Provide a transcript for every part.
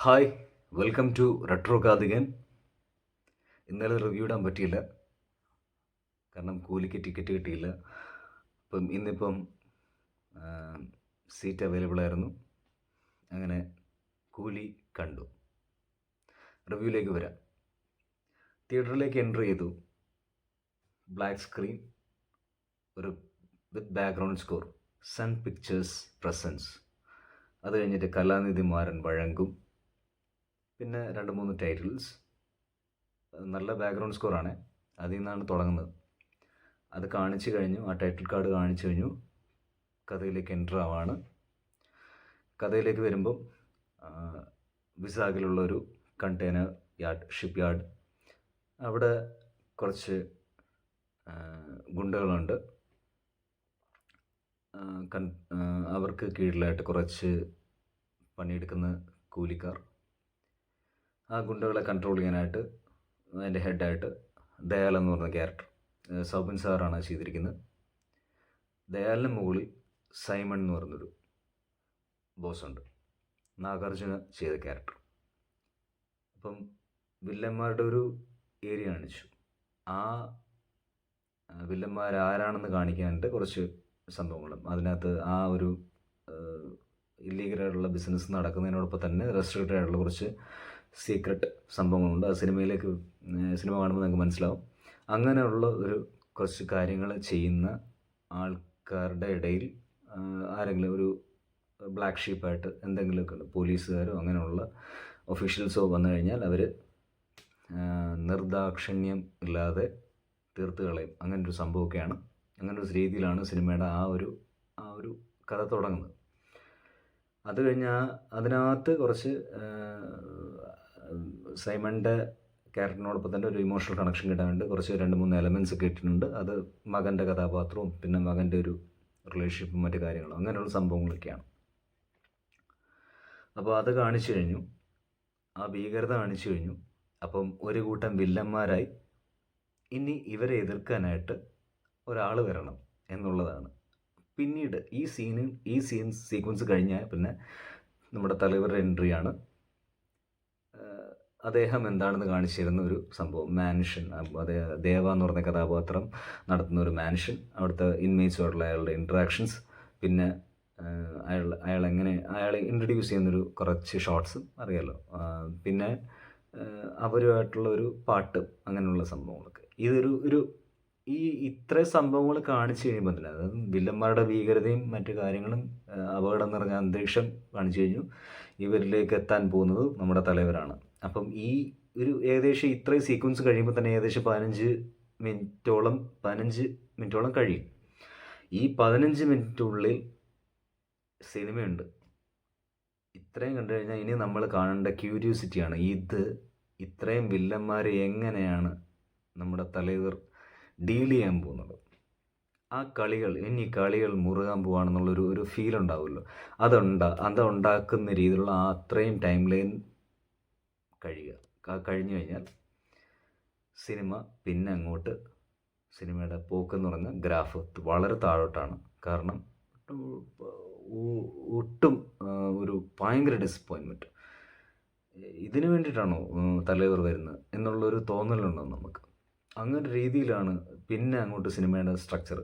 Hi, welcome to retro cardigan. ഇന്നലെ review ഇടാൻ പറ്റിയില്ല, കാരണം കൂലിക്ക് ടിക്കറ്റ് കിട്ടിയില്ല. ഇന്നിപ്പം സീറ്റ് അവൈലബിൾ ആയിരുന്നു. അങ്ങനെ കൂലി കണ്ടു. റിവ്യൂയിലേക്ക് വരാം. തിയേറ്ററിലേക്ക് എൻ്റർ ചെയ്തു. ബ്ലാക്ക് സ്ക്രീൻ, ഒരു with background score, Sun Pictures presence. അത് കഴിഞ്ഞിട്ട് കലാനിധി മാരൻ വഴങ്കും. പിന്നെ 2-3 ടൈറ്റിൽസ്. നല്ല ബാക്ക്ഗ്രൗണ്ട് സ്കോറാണ്. അതിൽ നിന്നാണ് തുടങ്ങുന്നത്. അത് കാണിച്ചു കഴിഞ്ഞു, ആ ടൈറ്റിൽ കാർഡ് കാണിച്ചു കഴിഞ്ഞു. കഥയിലേക്ക് എൻ്റർ ആവാണ്. കഥയിലേക്ക് വരുമ്പം വിസാഖിലുള്ള ഒരു കണ്ടെയ്നർ യാർഡ്, ഷിപ്പ് യാർഡ്. അവിടെ കുറച്ച് ഗുണ്ടകളുണ്ട്. അവർക്ക് കീഴിലായിട്ട് കുറച്ച് പണിയെടുക്കുന്ന കൂലിക്കാർ. ആ ഗുണ്ടകളെ കൺട്രോൾ ചെയ്യാനായിട്ട് അതിൻ്റെ ഹെഡായിട്ട് ദയാൽ എന്ന് പറഞ്ഞ ക്യാരക്ടർ, സൗബിൻ സാറാണ് ചെയ്തിരിക്കുന്നത്. ദയാലിന് മുകളിൽ സൈമൺ എന്ന് പറഞ്ഞൊരു ബോസുണ്ട്, നാഗാർജുന ചെയ്ത ക്യാരക്ടർ. വില്ലന്മാരുടെ ഒരു ഏരിയ കാണിച്ചു. ആ വില്ലന്മാരാരാണെന്ന് കാണിക്കാനായിട്ട് കുറച്ച് സംഭവങ്ങളും, അതിനകത്ത് ആ ഒരു ഇല്ലീഗലായിട്ടുള്ള ബിസിനസ് നടക്കുന്നതിനോടൊപ്പം തന്നെ റെസ്ട്രിക്റ്റഡ് ആയിട്ടുള്ള കുറച്ച് സീക്രട്ട് സംഭവങ്ങളുണ്ട്. അത് സിനിമ കാണുമ്പോൾ നിങ്ങൾക്ക് മനസ്സിലാവും. അങ്ങനെയുള്ള കുറച്ച് കാര്യങ്ങൾ ചെയ്യുന്ന ആൾക്കാരുടെ ഇടയിൽ ആരെങ്കിലും ഒരു ബ്ലാക്ക് ഷീപ്പായിട്ട് എന്തെങ്കിലുമൊക്കെ പോലീസുകാരോ അങ്ങനെയുള്ള ഒഫീഷ്യൽസോ വന്നു കഴിഞ്ഞാൽ അവർ നിർദാക്ഷിണ്യം ഇല്ലാതെ തീർത്ത് കളയും. അങ്ങനൊരു സംഭവമൊക്കെയാണ്. അങ്ങനൊരു രീതിയിലാണ് സിനിമയുടെ ആ ഒരു കഥ തുടങ്ങുന്നത്. അത് കഴിഞ്ഞാൽ അതിനകത്ത് കുറച്ച് സൈമണിൻ്റെ ക്യാരക്ടറിനോടൊപ്പം തന്നെ ഒരു ഇമോഷണൽ കണക്ഷൻ കിട്ടാൻ വേണ്ടി കുറച്ച് 2-3 എലമെൻറ്റ്സ് ഒക്കെ ഇട്ടിട്ടുണ്ട്. അത് മകൻ്റെ കഥാപാത്രവും പിന്നെ മകൻ്റെ ഒരു റിലേഷൻഷിപ്പും മറ്റു കാര്യങ്ങളും അങ്ങനെയുള്ള സംഭവങ്ങളൊക്കെയാണ്. അപ്പോൾ അത് കാണിച്ചു കഴിഞ്ഞു, ആ ഭീകരത കാണിച്ചു കഴിഞ്ഞു. ഒരു കൂട്ടം വില്ലന്മാരായി ഇനി ഇവരെ എതിർക്കാനായിട്ട് ഒരാൾ വരണം എന്നുള്ളതാണ്. പിന്നീട് ഈ സീക്വൻസ് കഴിഞ്ഞാൽ പിന്നെ നമ്മുടെ തലവരുടെ എൻട്രിയാണ്. അദ്ദേഹം എന്താണെന്ന് കാണിച്ചു തരുന്ന ഒരു സംഭവം, മാൻഷൻ. ദേവ എന്ന് പറഞ്ഞ കഥാപാത്രം നടത്തുന്ന ഒരു മാൻഷൻ, അവിടുത്തെ ഇൻമേറ്റ്സുമായിട്ടുള്ള അയാളുടെ ഇൻട്രാക്ഷൻസ്, പിന്നെ അയാളെ ഇൻട്രൊഡ്യൂസ് ചെയ്യുന്നൊരു കുറച്ച് ഷോർട്സും അറിയാമല്ലോ. പിന്നെ അവരുമായിട്ടുള്ള ഒരു പാട്ട്, അങ്ങനെയുള്ള സംഭവങ്ങളൊക്കെ. ഇത്ര സംഭവങ്ങൾ കാണിച്ചു കഴിയുമ്പോൾ തന്നെ, അതായത് വില്ലന്മാരുടെ ഭീകരതയും മറ്റു കാര്യങ്ങളും അപകടം നിറഞ്ഞ അന്തരീക്ഷം കാണിച്ചു കഴിഞ്ഞു. ഇവരിലേക്ക് എത്താൻ പോകുന്നത് നമ്മുടെ തലവരാണ്. ഏകദേശം ഇത്രയും സീക്വൻസ് കഴിയുമ്പോൾ തന്നെ ഏകദേശം 15 മിനിറ്റോളം കഴിയും. ഈ 15 മിനിറ്റിനുള്ളിൽ സിനിമയുണ്ട്. ഇത്രയും കണ്ടു കഴിഞ്ഞാൽ ഇനി നമ്മൾ കാണേണ്ട ക്യൂരിയോസിറ്റിയാണ്. ഇത്രയും വില്ലന്മാരെ എങ്ങനെയാണ് നമ്മുടെ തലവർ ഡീൽ ചെയ്യാൻ പോകുന്നത്. ആ കളികൾ മുറുകാൻ പോവാണെന്നുള്ളൊരു ഫീൽ ഉണ്ടാവുമല്ലോ. അതുണ്ടാക്കുന്ന രീതിയിലുള്ള അത്രയും ടൈം ലൈൻ കഴിഞ്ഞു കഴിഞ്ഞാൽ സിനിമ പിന്നെ അങ്ങോട്ട് സിനിമയുടെ പോക്കെന്ന് പറഞ്ഞാൽ ഗ്രാഫ് വളരെ താഴോട്ടാണ്. കാരണം ഒട്ടും ഒരു ഭയങ്കര ഡിസപ്പോയിൻമെൻറ്റ്. ഇതിനു വേണ്ടിയിട്ടാണോ തലവർ വരുന്നത് എന്നുള്ളൊരു തോന്നലുണ്ടോ നമുക്ക്. അങ്ങനെ രീതിയിലാണ് പിന്നെ അങ്ങോട്ട് സിനിമയുടെ സ്ട്രക്ചർ,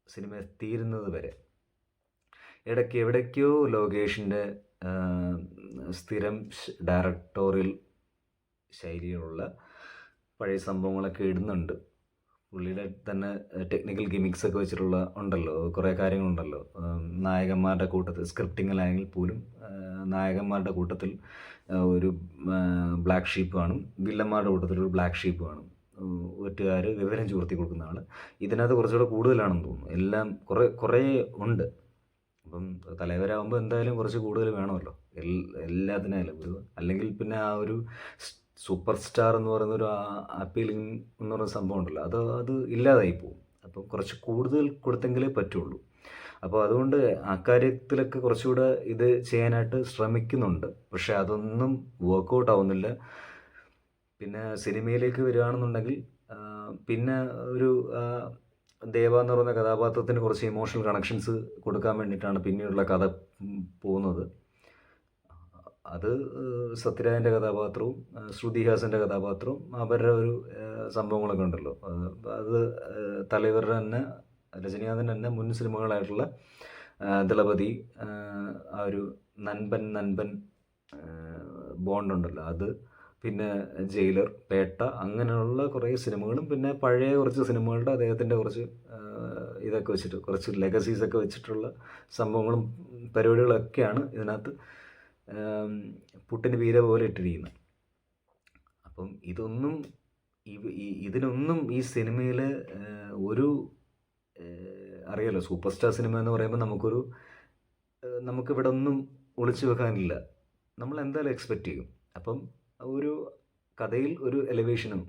സിനിമ തീരുന്നത് വരെ. ഇടയ്ക്ക് എവിടേക്കോ ലോകേഷിൻ്റെ സ്ഥിരം ഡയറക്ടോറിയൽ ശൈലിയിലുള്ള പഴയ സംഭവങ്ങളൊക്കെ ഇടുന്നുണ്ട്. പുള്ളിയുടെ തന്നെ ടെക്നിക്കൽ ഗിമിക്സ് ഒക്കെ വെച്ചിട്ടുള്ള ഉണ്ടല്ലോ, കുറേ കാര്യങ്ങളുണ്ടല്ലോ. നായകന്മാരുടെ കൂട്ടത്തിൽ, സ്ക്രിപ്റ്റിങ്ങിലാണെങ്കിൽ പോലും നായകന്മാരുടെ കൂട്ടത്തിൽ ഒരു ബ്ലാക്ക് ഷീപ്പ് കാണും, വില്ലന്മാരുടെ കൂട്ടത്തിൽ ഒരു ബ്ലാക്ക് ഷീപ്പ് കാണും. ഒറ്റുകാർ വിവരം ചോർത്തി കൊടുക്കുന്ന ആൾ. ഇതിനകത്ത് കുറച്ചുകൂടെ കൂടുതലാണെന്ന് തോന്നുന്നു. എല്ലാം കുറേ ഉണ്ട്. തലവരാകുമ്പോൾ എന്തായാലും കുറച്ച് കൂടുതൽ വേണമല്ലോ എല്ലാത്തിനായാലും. അല്ലെങ്കിൽ പിന്നെ ആ ഒരു സൂപ്പർ സ്റ്റാർ എന്ന് പറയുന്ന ഒരു അപ്പീലിംഗ് എന്ന് പറയുന്ന സംഭവം ഉണ്ടല്ലോ, അത് ഇല്ലാതായി പോകും. കുറച്ച് കൂടുതൽ കൊടുത്തെങ്കിലേ പറ്റുള്ളൂ. അതുകൊണ്ട് അക്കാര്യത്തിലൊക്കെ കുറച്ചുകൂടെ ഇത് ചെയ്യാനായിട്ട് ശ്രമിക്കുന്നുണ്ട്. പക്ഷെ അതൊന്നും വർക്കൗട്ട് ആവുന്നില്ല. പിന്നെ സിനിമയിലേക്ക് വരികയാണെന്നുണ്ടെങ്കിൽ പിന്നെ ഒരു ദേവ എന്ന് പറയുന്ന കഥാപാത്രത്തിന് കുറച്ച് ഇമോഷണൽ കണക്ഷൻസ് കൊടുക്കാൻ വേണ്ടിയിട്ടാണ് പിന്നീടുള്ള കഥ പോകുന്നത്. അത് സത്യരാജൻ്റെ കഥാപാത്രവും ശ്രുതിഹാസൻ്റെ കഥാപാത്രവും അവരുടെ ഒരു സംഭവങ്ങളൊക്കെ ഉണ്ടല്ലോ. അത് തലൈവരുടെ തന്നെ രജനീകാന്തിൻ്റെ തന്നെ മുൻ സിനിമകളായിട്ടുള്ള ദളപതി, ആ ഒരു നൻപൻ ബോണ്ടുണ്ടല്ലോ അത്, പിന്നെ ജയിലർ, പേട്ട, അങ്ങനെയുള്ള കുറേ സിനിമകളും പിന്നെ പഴയ കുറച്ച് സിനിമകളുടെ അദ്ദേഹത്തിൻ്റെ കുറച്ച് ഇതൊക്കെ വെച്ചിട്ട് കുറച്ച് ലെഗസീസൊക്കെ വെച്ചിട്ടുള്ള സംഭവങ്ങളും പരിപാടികളൊക്കെയാണ് ഇതിനകത്ത് പുട്ടിന് പീര പോലെ ഇട്ടിരിക്കുന്നത്. അപ്പം ഇതിനൊന്നും ഈ സിനിമയിൽ ഒരു അറിയാലോ, സൂപ്പർ സ്റ്റാർ സിനിമ എന്ന് പറയുമ്പോൾ നമുക്കിവിടെ ഒന്നും ഒളിച്ചു വെക്കാനില്ല, നമ്മൾ എന്തായാലും എക്സ്പെക്റ്റ് ചെയ്യും. അപ്പം ഒരു കഥയിൽ ഒരു എലിവേഷനും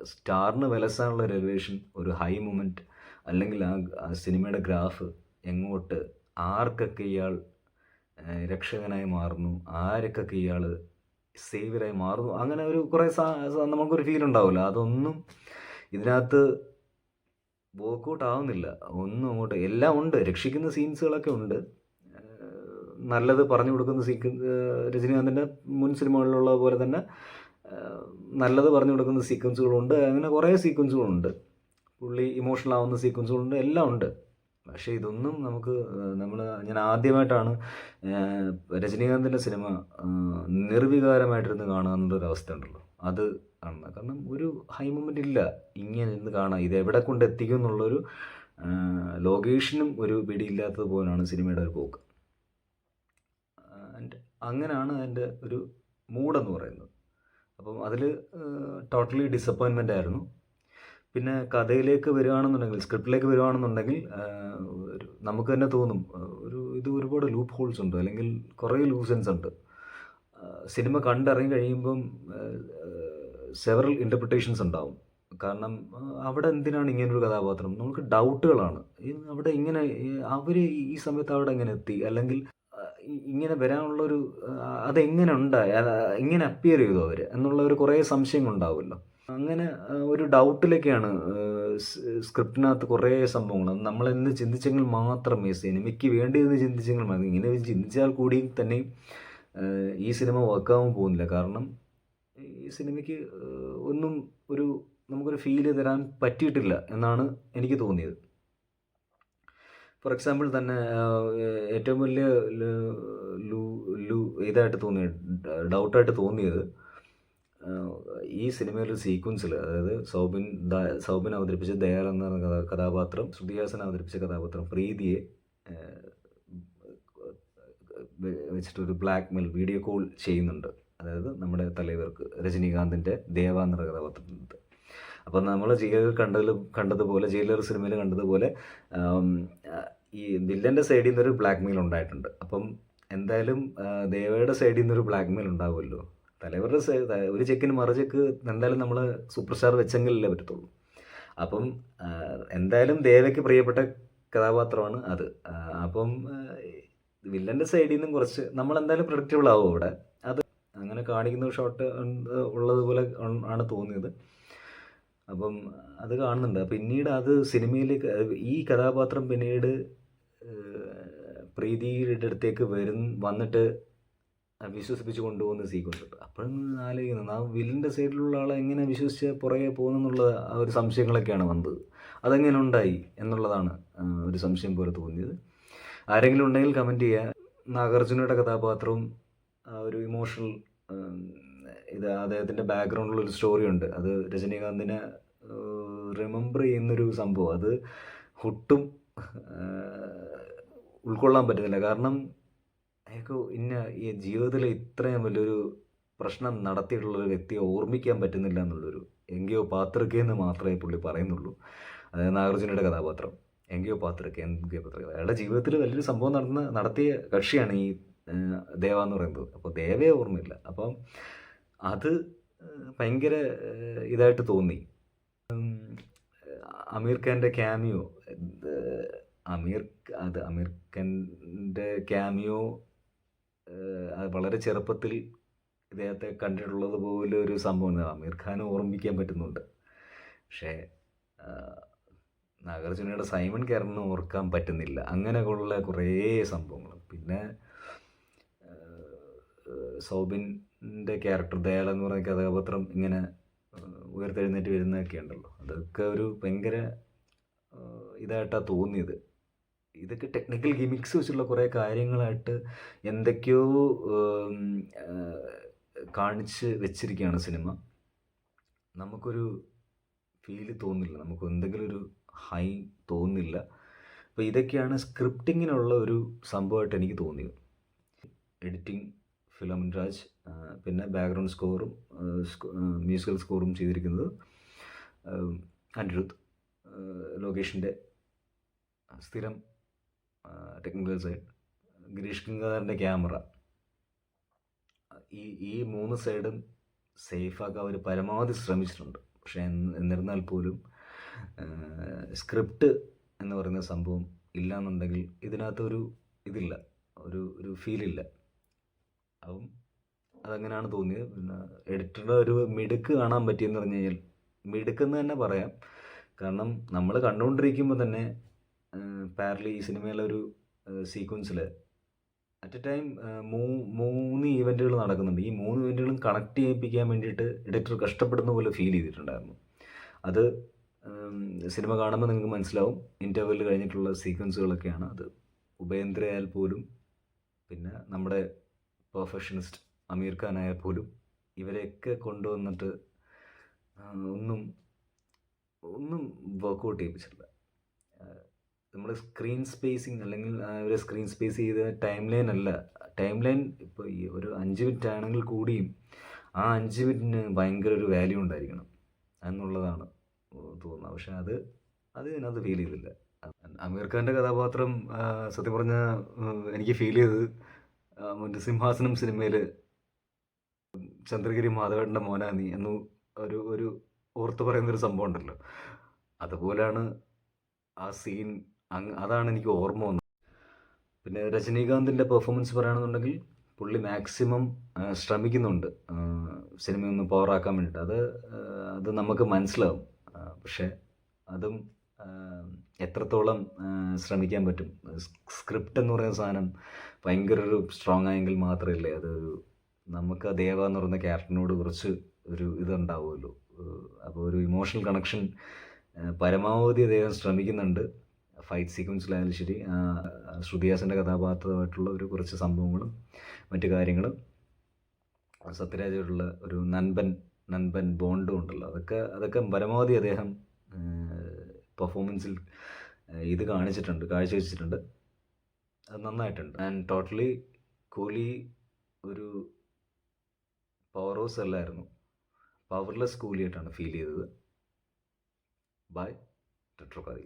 സ്റ്റാറിന് വിലസാനുള്ള ഒരു എലിവേഷൻ, ഒരു ഹൈ മൊമെൻറ്റ്, അല്ലെങ്കിൽ ആ സിനിമയുടെ ഗ്രാഫ് എങ്ങോട്ട്, ആർക്കൊക്കെ ഇയാൾ രക്ഷകനായി മാറുന്നു, ആരൊക്കെ ഇയാൾ സേവിയറായി മാറുന്നു, അങ്ങനെ ഒരു കുറേ നമുക്കൊരു ഫീൽ ഉണ്ടാവില്ല. അതൊന്നും ഇതിനകത്ത് വർക്കൗട്ട് ആവുന്നില്ല. ഒന്നും അങ്ങോട്ട്, എല്ലാം ഉണ്ട്, രക്ഷിക്കുന്ന സീൻസുകളൊക്കെ ഉണ്ട്, നല്ലത് പറഞ്ഞു കൊടുക്കുന്ന രജനീകാന്തിൻ്റെ മുൻ സിനിമകളിലുള്ള പോലെ തന്നെ നല്ലത് പറഞ്ഞു കൊടുക്കുന്ന സീക്വൻസുകളുണ്ട്, അങ്ങനെ കുറേ സീക്വൻസുകളുണ്ട്, പുള്ളി ഇമോഷണൽ ആവുന്ന സീക്വൻസുകളുണ്ട്, എല്ലാം ഉണ്ട്. പക്ഷേ ഇതൊന്നും ഞാൻ ആദ്യമായിട്ടാണ് രജനീകാന്തിൻ്റെ സിനിമ നിർവികാരമായിട്ടിരുന്ന് കാണാനുള്ളൊരു അവസ്ഥ ഉണ്ടല്ലോ, അത് കാണുന്നത്. കാരണം ഒരു ഹൈ മൊമെൻ്റ് ഇല്ല, ഇങ്ങനെ ഇരുന്ന് കാണാം, ഇത് എവിടെ കൊണ്ട് എത്തിക്കും എന്നുള്ളൊരു ലൊക്കേഷനും ഒരു പിടിയില്ലാത്തത് പോലെയാണ് സിനിമയുടെ ഒരു പോക്ക്. അങ്ങനെയാണ് അതിൻ്റെ ഒരു മൂഡെന്ന് പറയുന്നത്. അപ്പം അതിൽ ടോട്ടലി ഡിസപ്പോയിൻമെൻ്റ് ആയിരുന്നു. പിന്നെ കഥയിലേക്ക് വരികയാണെന്നുണ്ടെങ്കിൽ, സ്ക്രിപ്റ്റിലേക്ക് വരികയാണെന്നുണ്ടെങ്കിൽ നമുക്ക് തന്നെ തോന്നും ഇത് ഒരുപാട് ലൂപ്പ് ഹോൾസ് ഉണ്ട്, അല്ലെങ്കിൽ കുറേ ലൂസൻസ് ഉണ്ട്. സിനിമ കണ്ടിറങ്ങി കഴിയുമ്പം സെവറൽ ഇൻ്റർപ്രിട്ടേഷൻസ് ഉണ്ടാവും. കാരണം അവിടെ എന്തിനാണ് ഇങ്ങനൊരു കഥാപാത്രം, നമുക്ക് ഡൗട്ടുകളാണ്. അവിടെ ഇങ്ങനെ അവർ ഈ സമയത്ത് അവിടെ എങ്ങനെ എത്തി, അല്ലെങ്കിൽ ഇങ്ങനെ വരാനുള്ളൊരു അതെങ്ങനെ ഉണ്ടായി, ഇങ്ങനെ അപ്പിയർ ചെയ്തു അവർ എന്നുള്ള ഒരു കുറേ സംശയങ്ങളുണ്ടാവുമല്ലോ. അങ്ങനെ ഒരു ഡൗട്ടിലൊക്കെയാണ് സ്ക്രിപ്റ്റിനകത്ത് കുറേ സംഭവങ്ങൾ നമ്മളെന്ന് ചിന്തിച്ചെങ്കിൽ മാത്രമേ, സിനിമയ്ക്ക് വേണ്ടിയെന്ന് ചിന്തിച്ചെങ്കിൽ മതി. ഇങ്ങനെ ചിന്തിച്ചാൽ കൂടി തന്നെ ഈ സിനിമ വർക്കാവാൻ പോകുന്നില്ല. കാരണം ഈ സിനിമയ്ക്ക് ഒന്നും നമുക്കൊരു ഫീല് തരാൻ പറ്റിയിട്ടില്ല എന്നാണ് എനിക്ക് തോന്നിയത്. ഫോർ എക്സാമ്പിൾ തന്നെ ഏറ്റവും വലിയ ഇതായിട്ട് തോന്നിയത്, ഡൗട്ടായിട്ട് തോന്നിയത്, ഈ സിനിമയിലൊരു സീക്വൻസിൽ, അതായത് സൗബിൻ അവതരിപ്പിച്ച ദയാൽ എന്ന കഥാപാത്രം, ശ്രുതിഹാസൻ അവതരിപ്പിച്ച കഥാപാത്രം പ്രീതിയെ വെച്ചിട്ടൊരു ബ്ലാക്ക്മെയിൽ വീഡിയോ കോൾ ചെയ്യുന്നുണ്ട്. അതായത് നമ്മുടെ തലൈവർക്ക് രജനീകാന്തിൻ്റെ ദേവ എന്ന കഥാപാത്രത്തിൻ്റെ. അപ്പം നമ്മൾ ജയിലർ സിനിമയിൽ കണ്ടതുപോലെ ഈ വില്ലൻ്റെ സൈഡിൽ നിന്നൊരു ബ്ലാക്ക്മെയിൽ ഉണ്ടായിട്ടുണ്ട്. അപ്പം എന്തായാലും ദേവയുടെ സൈഡിൽ നിന്നൊരു ബ്ലാക്ക്മെയിൽ ഉണ്ടാവുമല്ലോ. തലൈവരുടെ ഒരു ചെക്കിന് മറുചെക്ക് എന്തായാലും നമ്മൾ സൂപ്പർ സ്റ്റാർ വെച്ചെങ്കിലല്ലേ പറ്റത്തുള്ളൂ. അപ്പം എന്തായാലും ദേവയ്ക്ക് പ്രിയപ്പെട്ട കഥാപാത്രമാണ് അത്. അപ്പം വില്ലൻ്റെ സൈഡിൽ നിന്നും കുറച്ച് നമ്മളെന്തായാലും പ്രഡിക്റ്റബിൾ ആവും അവിടെ. അത് അങ്ങനെ കാണിക്കുന്ന ഷോട്ട് ഉള്ളതുപോലെ ആണ് തോന്നിയത്. അപ്പം അത് കാണുന്നുണ്ട്. പിന്നീട് അത് സിനിമയിലേക്ക് ഈ കഥാപാത്രം പിന്നീട് പ്രീതിയുടെ അടുത്തേക്ക് വന്നിട്ട് വിശ്വസിപ്പിച്ച് കൊണ്ടുപോകുന്ന സീക്വൻസ് ഉണ്ട്. അപ്പോഴും ആലോചിക്കുന്നത്, ആ വില്ലൻ്റെ സൈഡിലുള്ള ആളെ എങ്ങനെ വിശ്വസിച്ച് പുറകെ പോകുന്നെന്നുള്ള ആ ഒരു സംശയങ്ങളൊക്കെയാണ് വന്നത്. അതെങ്ങനെ ഉണ്ടായി എന്നുള്ളതാണ് ഒരു സംശയം പോലെ തോന്നിയത്. ആരെങ്കിലും ഉണ്ടെങ്കിൽ കമൻറ്റ് ചെയ്യുക. നാഗാർജുനയുടെ കഥാപാത്രവും ഒരു ഇമോഷണൽ അദ്ദേഹത്തിൻ്റെ ബാക്ക്ഗ്രൗണ്ടിലൊരു സ്റ്റോറി ഉണ്ട്. അത് രജനീകാന്തിനെ റിമെമ്പർ ചെയ്യുന്നൊരു സംഭവം, അത് ഒട്ടും ഉൾക്കൊള്ളാൻ പറ്റുന്നില്ല. കാരണം അയാൾക്ക് ഈ ജീവിതത്തിൽ ഇത്രയും വലിയൊരു പ്രശ്നം നടത്തിയിട്ടുള്ളൊരു വ്യക്തിയെ ഓർമ്മിക്കാൻ പറ്റുന്നില്ല എന്നുള്ളൊരു, എങ്കയോ പാത്രക്കെ എന്ന് മാത്രമേ പുള്ളി പറയുന്നുള്ളൂ. അതായത് നാഗാർജുനയുടെ കഥാപാത്രം എങ്കയോ പാത്രക്കെ. അയാളുടെ ജീവിതത്തിൽ വലിയൊരു സംഭവം നടത്തിയ കക്ഷിയാണ് ഈ ദേവ എന്ന് പറയുന്നത്. അപ്പോൾ ദേവയെ ഓർമ്മയില്ല. അപ്പം അത് ഭയങ്കര ഇതായിട്ട് തോന്നി. അമീർ ഖാൻ്റെ ക്യാമിയോ, അമീർ ഖാൻ്റെ ക്യാമിയോ വളരെ ചെറുപ്പത്തിൽ ഇദ്ദേഹത്തെ കണ്ടിട്ടുള്ളത് പോലെ ഒരു സംഭവമാണ്. അമീർ ഖാനെ ഓർമ്മിക്കാൻ പറ്റുന്നുണ്ട്. പക്ഷേ നാഗാർജുനയുടെ സൈമൺ ക്യാരക്ടറിനെ ഓർക്കാൻ പറ്റുന്നില്ല. അങ്ങനെയുള്ള കുറേ സംഭവങ്ങൾ. പിന്നെ സൗബിൻ്റെ ക്യാരക്ടർ ദയാൽ എന്ന് പറയുന്ന കഥാപാത്രം ഇങ്ങനെ ഉയർത്തെഴുന്നേറ്റ് വരുന്നതൊക്കെ ഉണ്ടല്ലോ, അതൊക്കെ ഒരു ഭയങ്കര ഇതായിട്ടാണ് തോന്നിയത്. ഇതൊക്കെ ടെക്നിക്കൽ ഗിമിക്സ് വെച്ചുള്ള കുറേ കാര്യങ്ങളായിട്ട് എന്തൊക്കെയോ കാണിച്ച് വെച്ചിരിക്കുകയാണ് സിനിമ. നമുക്കൊരു ഫീല് തോന്നില്ല, നമുക്ക് എന്തെങ്കിലും ഒരു ഹൈ തോന്നില്ല. അപ്പോൾ ഇതൊക്കെയാണ് സ്ക്രിപ്റ്റിങ്ങിനുള്ള ഒരു സംഭവമായിട്ട് എനിക്ക് തോന്നിയത്. എഡിറ്റിംഗ് ഫിലോമിൻ രാജ്, പിന്നെ ബാക്ക്ഗ്രൗണ്ട് സ്കോറും മ്യൂസിക്കൽ സ്കോറും ചെയ്തിരിക്കുന്നത് അനിരുദ്ധ്. ലോകേഷിൻ്റെ സ്ഥിരം ടെക്നിക്കൽ സൈഡ്, ഗിരീഷ് ഗംഗാധരൻ്റെ ക്യാമറ. ഈ 3 സൈഡും സേഫാക്കാൻ അവർ പരമാവധി ശ്രമിച്ചിട്ടുണ്ട്. പക്ഷേ എന്നിരുന്നാൽ പോലും സ്ക്രിപ്റ്റ് എന്ന് പറയുന്ന സംഭവം ഇല്ലയെന്നുണ്ടെങ്കിൽ ഇതിനകത്തൊരു ഇതില്ല, ഒരു ഫീലില്ല. അപ്പം അതങ്ങനെയാണ് തോന്നിയത്. പിന്നെ എഡിറ്ററുടെ ഒരു മിടുക്ക് കാണാൻ പറ്റിയെന്ന് പറഞ്ഞു കഴിഞ്ഞാൽ, മിടുക്കെന്ന് തന്നെ പറയാം. കാരണം നമ്മൾ കണ്ടുകൊണ്ടിരിക്കുമ്പോൾ തന്നെ പാരലി ഈ സിനിമയിലൊരു സീക്വൻസിൽ അറ്റ് എ ടൈം 3 ഈവൻറ്റുകൾ നടക്കുന്നുണ്ട്. ഈ 3 ഈവൻറ്റുകളും കണക്ട് ചെയ്യിപ്പിക്കാൻ വേണ്ടിയിട്ട് എഡിറ്റർ കഷ്ടപ്പെടുന്ന പോലെ ഫീൽ ചെയ്തിട്ടുണ്ടായിരുന്നു. അത് സിനിമ കാണുമ്പോൾ നിങ്ങൾക്ക് മനസ്സിലാവും. ഇൻ്റർവെൽ കഴിഞ്ഞിട്ടുള്ള സീക്വൻസുകളൊക്കെയാണ്. അത് ഉപേന്ദ്രയാൽ പോലും, പിന്നെ നമ്മുടെ പെർഫെക്ഷനിസ്റ്റ് അമീർ ഖാൻ ആയാൽ പോലും, ഇവരെയൊക്കെ കൊണ്ടുവന്നിട്ട് ഒന്നും വർക്കൗട്ട് ചെയ്യിപ്പിച്ചിട്ടില്ല. നമ്മൾ സ്ക്രീൻ സ്പേസിങ് അല്ലെങ്കിൽ ഒരു സ്ക്രീൻ സ്പേസ് ചെയ്ത ടൈം ലൈൻ അല്ല. ടൈം ലൈൻ ഇപ്പോൾ ഈ ഒരു 5 മിനിറ്റ് ആണെങ്കിൽ കൂടിയും ആ 5 മിനിറ്റിന് ഭയങ്കര ഒരു വാല്യൂ ഉണ്ടായിരിക്കണം എന്നുള്ളതാണ് തോന്നുന്നത്. പക്ഷെ അത് ഇതിനകത്ത് ഫീൽ ചെയ്തില്ല. അമീർ ഖാൻ്റെ കഥാപാത്രം സത്യം പറഞ്ഞാൽ എനിക്ക് ഫീൽ ചെയ്തത് മറ്റേ സിംഹാസനം സിനിമയിൽ ചന്ദ്രഗിരി മാധവേട്ടൻ്റെ മോനാ നീ എന്ന് ഒരു ഓർത്ത് പറയുന്നൊരു സംഭവം ഉണ്ടല്ലോ, അതുപോലെയാണ് ആ സീൻ. അതാണ് എനിക്ക് ഓർമ്മ വന്നത്. പിന്നെ രജനീകാന്തിൻ്റെ പെർഫോമൻസ് പറയുകയാണെന്നുണ്ടെങ്കിൽ പുള്ളി മാക്സിമം ശ്രമിക്കുന്നുണ്ട് സിനിമയൊന്ന് പവറാക്കാൻ വേണ്ടിയിട്ട്. അത് നമുക്ക് മനസ്സിലാവും. പക്ഷേ അതും എത്രത്തോളം ശ്രമിക്കാൻ പറ്റും. സ്ക്രിപ്റ്റ് എന്ന് പറയുന്ന സാധനം ഭയങ്കര ഒരു സ്ട്രോങ് ആയെങ്കിൽ മാത്രമല്ലേ അതൊരു നമുക്ക് ആ ദേവ എന്ന് പറയുന്ന ക്യാരക്ടറിനോട് കുറച്ച് ഒരു ഇതുണ്ടാവുമല്ലോ. അപ്പോൾ ഒരു ഇമോഷണൽ കണക്ഷൻ പരമാവധി അദ്ദേഹം ശ്രമിക്കുന്നുണ്ട്. ഫൈറ്റ് സീക്വൻസിലായാലും ശരി, ശ്രുതിഹാസൻ്റെ കഥാപാത്രമായിട്ടുള്ള ഒരു കുറച്ച് സംഭവങ്ങളും മറ്റു കാര്യങ്ങളും, സത്യരാജായിട്ടുള്ള ഒരു നൻപൻ ബോണ്ടും ഉണ്ടല്ലോ, അതൊക്കെ പരമാവധി അദ്ദേഹം പെർഫോമൻസിൽ കാഴ്ചവെച്ചിട്ടുണ്ട്. അത് നന്നായിട്ടുണ്ട്. ആൻഡ് ടോട്ടലി കോഹ്ലി ഒരു പവർ ഹൗസ് അല്ലായിരുന്നു, പവർലെസ് കോഹ്ലിയായിട്ടാണ് ഫീൽ ചെയ്തത്. ബൈ ടെട്രോകാരി.